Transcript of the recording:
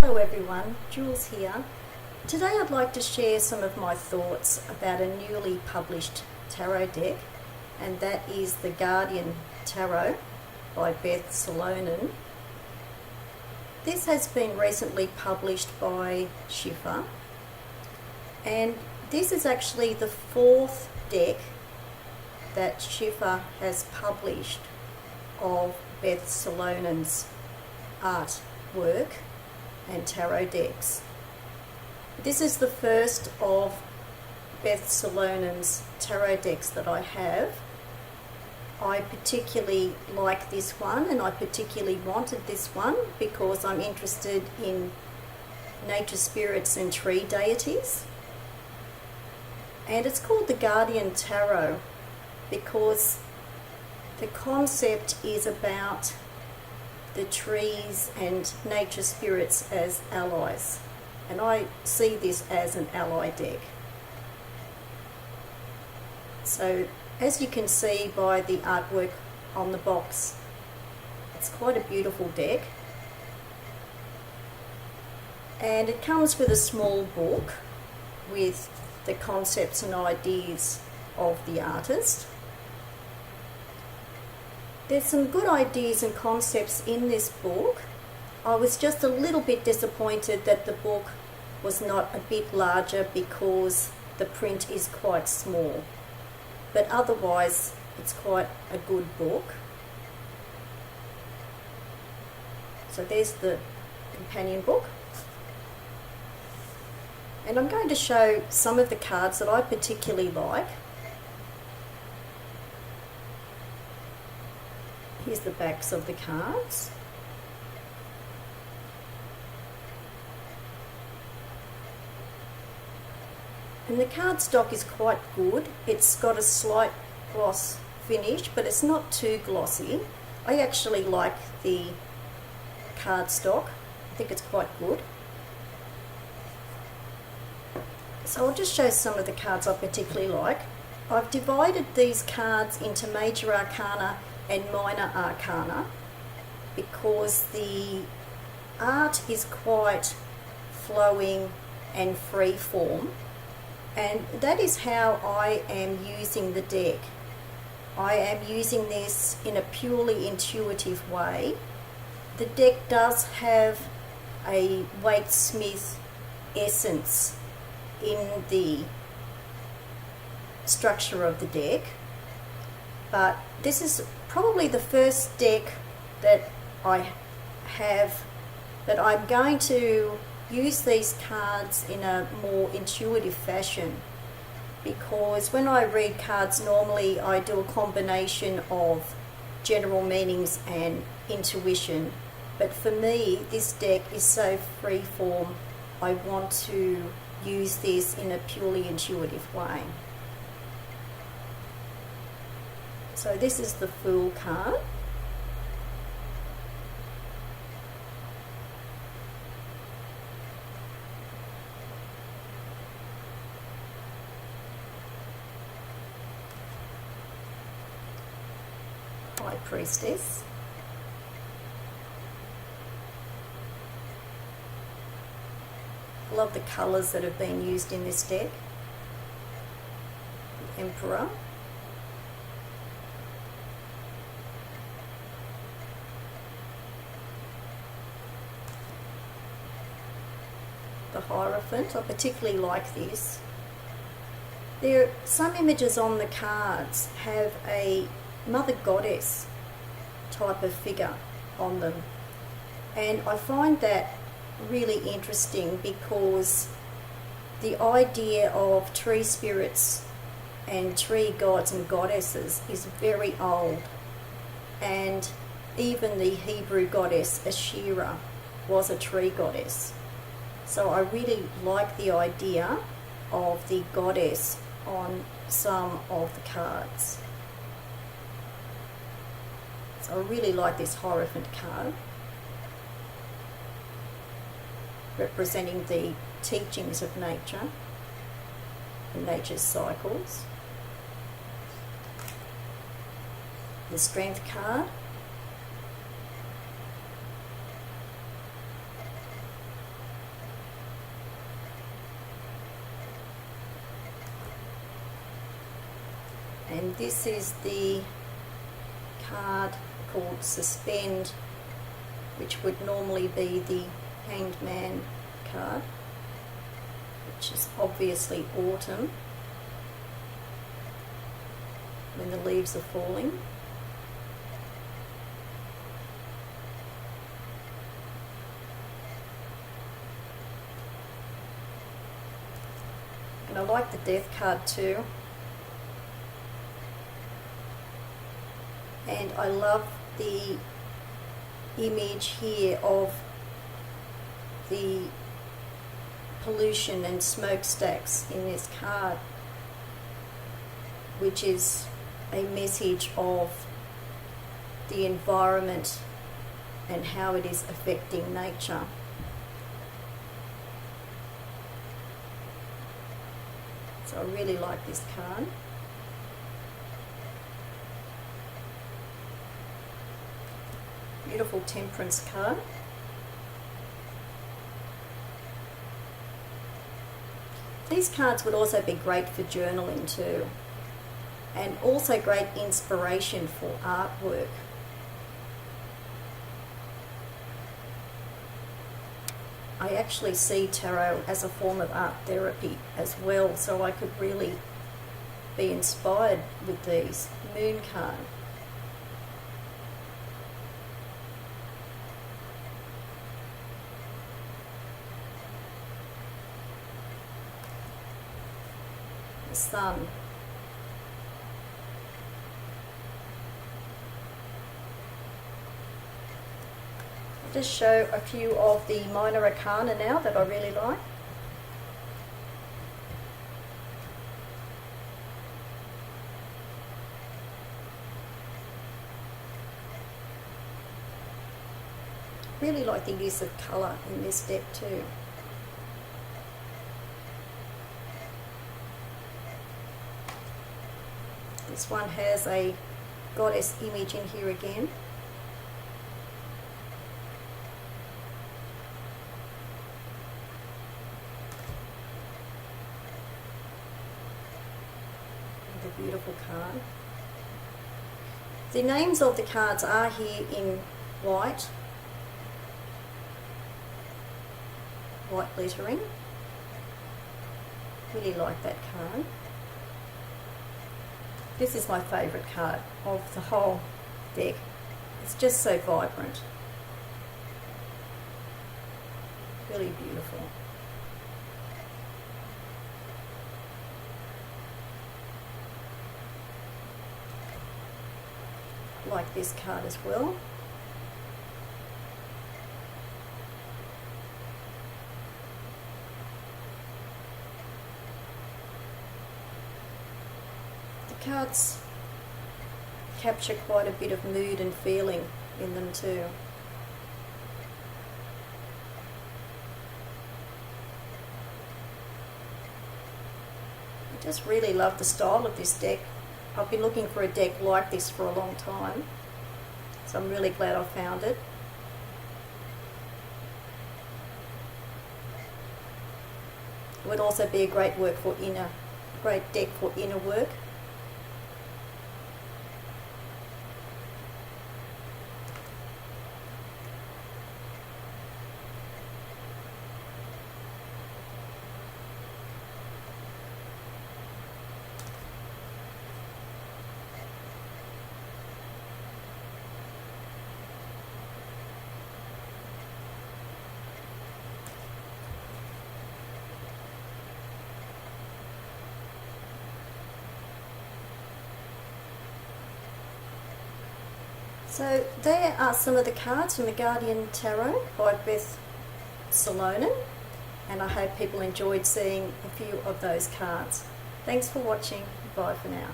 Hello everyone, Jules here. Today I'd like to share some of my thoughts about a newly published tarot deck, and that is the Guardian Tarot by Beth Seilonen. This has been recently published by Schiffer, and this is actually the fourth deck that Schiffer has published of Beth Seilonen's artwork and tarot decks. This is the first of Beth Seilonen's tarot decks that I have. I particularly like this one, and I particularly wanted this one because I'm interested in nature spirits and tree deities. And it's called the Guardian Tarot because the concept is about the trees and nature spirits as allies, and I see this as an ally deck. So as you can see by the artwork on the box, it's quite a beautiful deck, and it comes with a small book with the concepts and ideas of the artist. There's some good ideas and concepts in this book. I was just a little bit disappointed that the book was not a bit larger because the print is quite small. But otherwise, it's quite a good book. So there's the companion book. And I'm going to show some of the cards that I particularly like. Here's the backs of the cards. And the cardstock is quite good. It's got a slight gloss finish, but it's not too glossy. I actually like the cardstock. I think it's quite good. So I'll just show some of the cards I particularly like. I've divided these cards into Major Arcana and Minor Arcana because the art is quite flowing and free form, and that is how I am using the deck. I am using this in a purely intuitive way. The deck does have a Waite Smith essence in the structure of the deck, but this is probably the first deck that I have that I'm going to use these cards in a more intuitive fashion, because when I read cards normally I do a combination of general meanings and intuition, but for me this deck is so free form, I want to use this in a purely intuitive way. So this is the Fool card. High Priestess. I love the colours that have been used in this deck. The Emperor. The Hierophant. I particularly like this. There, some images on the cards have a Mother Goddess type of figure on them, and I find that really interesting because the idea of tree spirits and tree gods and goddesses is very old, and even the Hebrew goddess Asherah was a tree goddess. So I really like the idea of the goddess on some of the cards. So I really like this Hierophant card, representing the teachings of nature and nature's cycles. The Strength card. And this is the card called Suspend, which would normally be the Hanged Man card, which is obviously autumn, when the leaves are falling. And I like the Death card too. And I love the image here of the pollution and smokestacks in this card, which is a message of the environment and how it is affecting nature. So I really like this card. Beautiful Temperance card. These cards would also be great for journaling too, and also great inspiration for artwork. I actually see tarot as a form of art therapy as well, so I could really be inspired with these. Moon card. The Sun. I'll just show a few of the minor arcana now that I really like. Really like the use of colour in this deck too. This one has a goddess image in here again. And a beautiful card. The names of the cards are here in white lettering. Really like that card. This is my favourite card of the whole deck. It's just so vibrant. Really beautiful. I like this card as well. Cards capture quite a bit of mood and feeling in them too. I just really love the style of this deck. I've been looking for a deck like this for a long time, so I'm really glad I found it. It would also be a great deck for inner work. So there are some of the cards from the Guardian Tarot by Beth Seilonen, and I hope people enjoyed seeing a few of those cards. Thanks for watching. Bye for now.